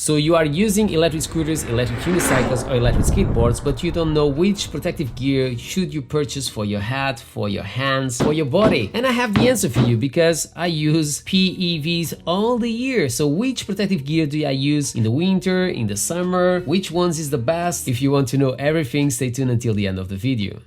So you are using electric scooters, electric unicycles or electric skateboards, but you don't know which protective gear should you purchase for your head, for your hands, for your body. And I have the answer for you because I use PEVs all the year. So which protective gear do I use in the winter, in the summer? Which ones is the best? If you want to know everything, stay tuned until the end of the video.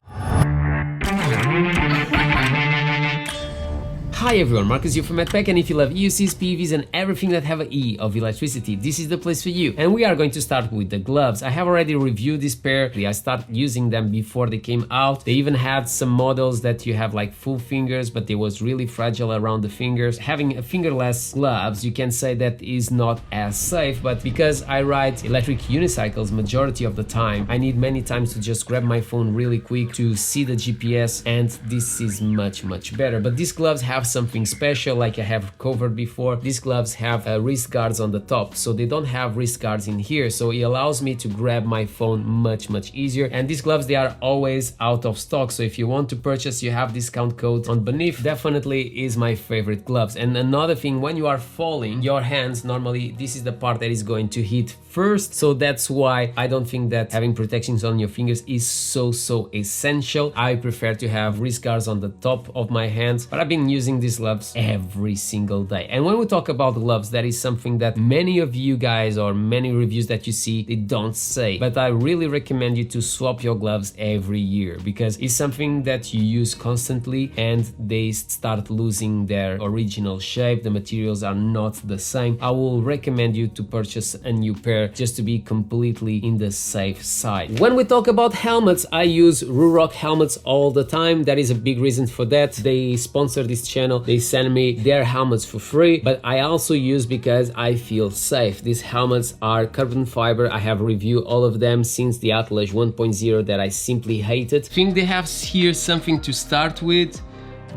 Hi everyone, Marcus here from madpack, and if you love EUCs, PEVs and everything that have an E of electricity, this is the place for you. And we are going to start with the gloves. I have already reviewed this pair. I started using them before they came out. They even had some models that you have like full fingers, but they was really fragile around the fingers. Having a fingerless gloves, you can say that is not as safe, but because I ride electric unicycles majority of the time, I need many times to just grab my phone really quick to see the GPS, and this is much better. But these gloves have something special, like I have covered before. These gloves have wrist guards on the top, so they don't have wrist guards in here, so it allows me to grab my phone much easier. And these gloves, they are always out of stock, so if you want to purchase, you have discount code on beneath. Definitely is my favorite gloves. And another thing, when you are falling, your hands, normally this is the part that is going to hit first, so that's why I don't think that having protections on your fingers is so essential. I prefer to have wrist guards on the top of my hands, but I've been using these gloves every single day. And when we talk about gloves, that is something that many of you guys or many reviews that you see, they don't say, but I really recommend you to swap your gloves every year, because it's something that you use constantly and they start losing their original shape. The materials are not the same. I will recommend you to purchase a new pair just to be completely in the safe side. When we talk about helmets, I use Ruroc helmets all the time. That is a big reason for that. They sponsor this channel. They send me their helmets for free, but I also use because I feel safe. These helmets are carbon fiber. I have reviewed all of them since the Atlas 1.0 that I simply hated. I think they have here something to start with,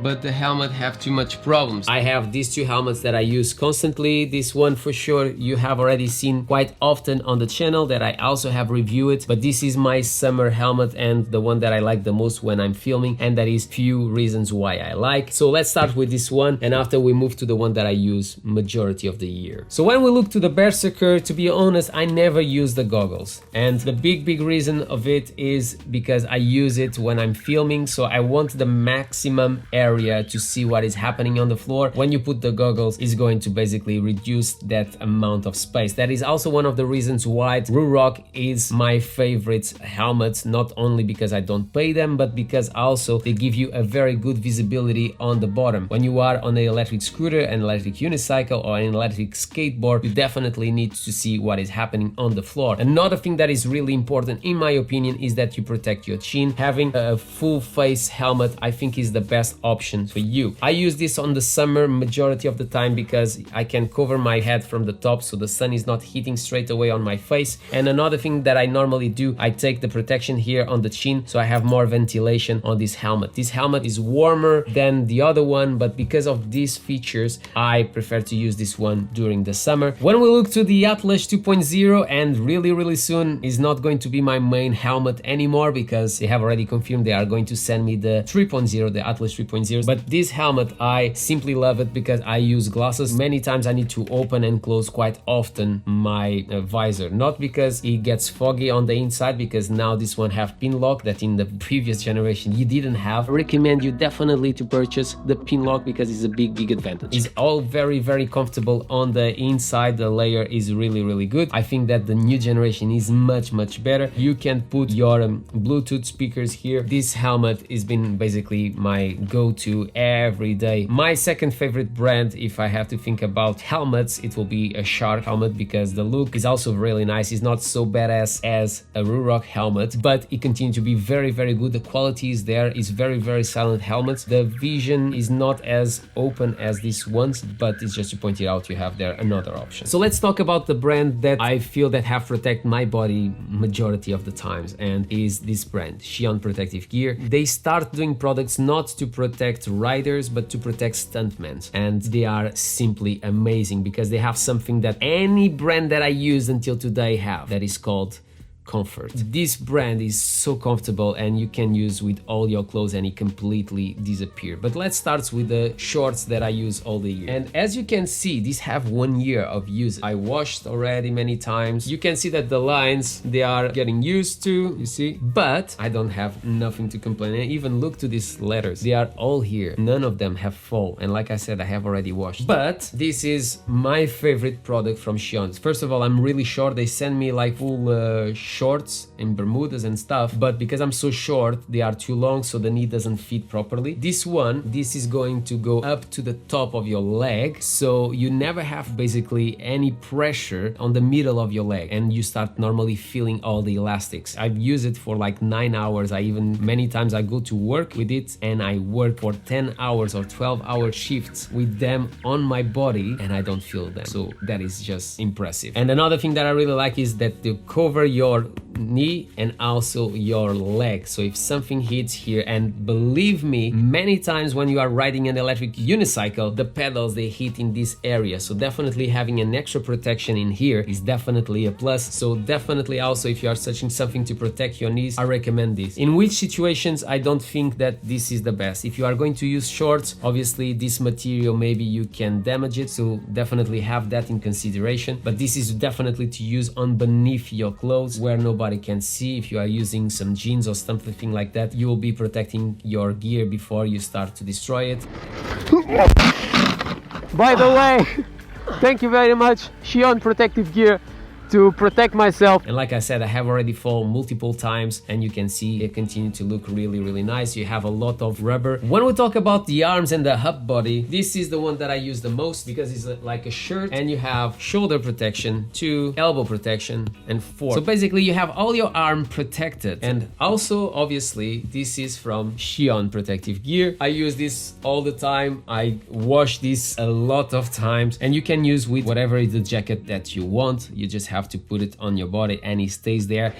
but the helmet have too much problems. I have these two helmets that I use constantly. This one for sure you have already seen quite often on the channel, that I also have reviewed, but this is my summer helmet and the one that I like the most when I'm filming, and that is few reasons why I like. So let's start with this one, and after we move to the one that I use majority of the year. So when we look to the Berserker, to be honest, I never use the goggles, and the big reason of it is because I use it when I'm filming, so I want the maximum area to see what is happening on the floor. When you put the goggles, it's going to basically reduce that amount of space. That is also one of the reasons why Ruroc is my favorite helmet, not only because I don't pay them, but because also they give you a very good visibility on the bottom. When you are on an electric scooter, an electric unicycle or an electric skateboard, you definitely need to see what is happening on the floor. Another thing that is really important in my opinion is that you protect your chin. Having a full face helmet, I think, is the best option for you. I use this on the summer majority of the time because I can cover my head from the top, so the sun is not hitting straight away on my face. And another thing that I normally do, I take the protection here on the chin, so I have more ventilation on this helmet. This helmet is warmer than the other one, but because of these features, I prefer to use this one during the summer. When we look to the Atlas 2.0, and really soon is not going to be my main helmet anymore, because they have already confirmed they are going to send me the 3.0, the Atlas 3.0. But this helmet, I simply love it because I use glasses. Many times I need to open and close quite often my visor, not because it gets foggy on the inside, because now this one have pin lock that in the previous generation you didn't have. I recommend you definitely to purchase the pin lock because it's a big advantage. It's all very comfortable on the inside. The layer is really good. I think that the new generation is much better. You can put your Bluetooth speakers here. This helmet has been basically my go-to every day. My second favorite brand, if I have to think about helmets, it will be a Shark helmet, because the look is also really nice. It's not so badass as a Ruroc helmet, but it continues to be very good. The quality is there. It's very silent helmets. The vision is not as open as these ones, but it's just to point it out, you have there another option. So let's talk about the brand that I feel that have protect my body majority of the times, and is this brand, Unicycle Protective Gear. They start doing products not to protect riders, but to protect stuntmen, and they are simply amazing because they have something that any brand that I use until today have, that is called comfort. This brand is so comfortable and you can use with all your clothes and it completely disappears. But let's start with the shorts that I use all the year. And as you can see, these have 1 year of use. I washed already many times. You can see that the lines, they are getting used to, you see, but I don't have nothing to complain. And even look to these letters. They are all here. None of them have fall. And like I said, I have already washed. But this is my favorite product from Shein. First of all, I'm really short. They send me like full shorts and Bermudas and stuff, but because I'm so short, they are too long, so the knee doesn't fit properly. This is going to go up to the top of your leg, so you never have basically any pressure on the middle of your leg, and you start normally feeling all the elastics. I've used it for like 9 hours. Many times I go to work with it and I work for 10 hours or 12-hour shifts with them on my body and I don't feel them. So that is just impressive. And another thing that I really like is that they cover your knee and also your leg. So if something hits here, and believe me, many times when you are riding an electric unicycle, the pedals, they hit in this area. So definitely having an extra protection in here is definitely a plus. So definitely also if you are searching something to protect your knees, I recommend this. In which situations I don't think that this is the best. If you are going to use shorts, obviously this material maybe you can damage it, so definitely have that in consideration. But this is definitely to use on beneath your clothes where nobody can see. If you are using some jeans or something like that, you will be protecting your gear before you start to destroy it. By the way, thank you very much, Shein Protective Gear, to protect myself. And like I said, I have already fallen multiple times and you can see it continue to look really nice. You have a lot of rubber. When we talk about the arms and the hub body, this is the one that I use the most because it's like a shirt and you have shoulder protection, 2 elbow protection, and 4. So basically you have all your arm protected. And also obviously this is from Shein Protective Gear. I use this all the time. I wash this a lot of times and you can use with whatever is the jacket that you want. You just have to put it on your body and it stays there.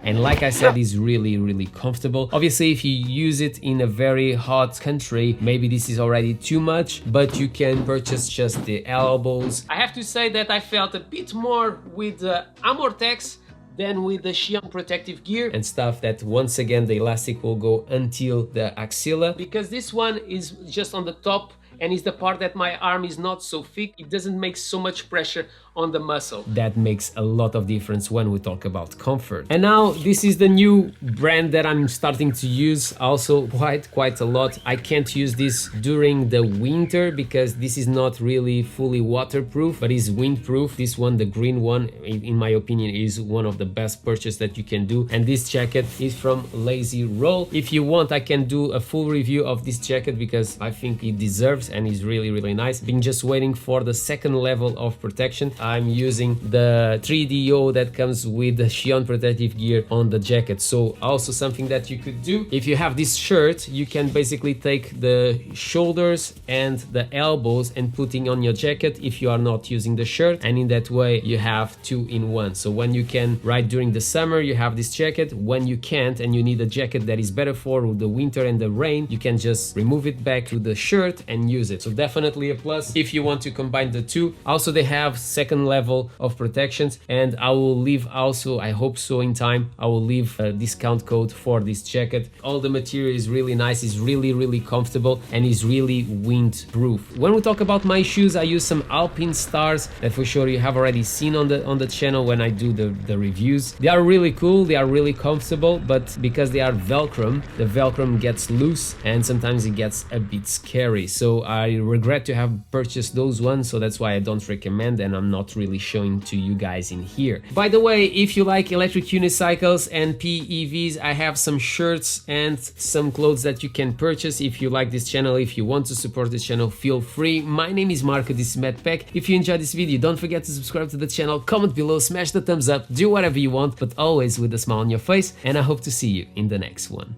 And like I said, it's really comfortable. Obviously if you use it in a very hot country, maybe this is already too much, but you can purchase just the elbows. I have to say that I felt a bit more with the Amortex than with the Shein Protective Gear and stuff, that once again the elastic will go until the axilla, because this one is just on the top and is the part that my arm is not so thick. It doesn't make so much pressure on the muscle. That makes a lot of difference when we talk about comfort. And now this is the new brand that I'm starting to use also quite a lot. I can't use this during the winter because this is not really fully waterproof, but is windproof. This one, the green one, in my opinion, is one of the best purchases that you can do. And this jacket is from Lazyrolling. If you want, I can do a full review of this jacket because I think it deserves and is really nice. Been just waiting for the second level of protection. I'm using the 3DO that comes with the Shein Protective Gear on the jacket. So also something that you could do, if you have this shirt, you can basically take the shoulders and the elbows and putting on your jacket if you are not using the shirt, and in that way you have 2 in 1. So when you can ride during the summer, you have this jacket. When you can't and you need a jacket that is better for the winter and the rain, you can just remove it back to the shirt and use it. So definitely a plus if you want to combine the two. Also they have second level of protections, and I will leave also, I hope so in time, I will leave a discount code for this jacket. All the material is really nice, is really comfortable, and is really windproof. When we talk about my shoes, I use some Alpine Stars that for sure you have already seen on the channel when I do the reviews. They are really cool, they are really comfortable, but because they are Velcro, the Velcro gets loose and sometimes it gets a bit scary. So I regret to have purchased those ones, so that's why I don't recommend, and I'm not really showing to you guys in here. By the way, if you like electric unicycles and PEVs, I have some shirts and some clothes that you can purchase. If you like this channel, if you want to support this channel, feel free. My name is Marco, this is madpack. If you enjoyed this video, don't forget to subscribe to the channel, comment below, smash the thumbs up, do whatever you want, but always with a smile on your face, and I hope to see you in the next one.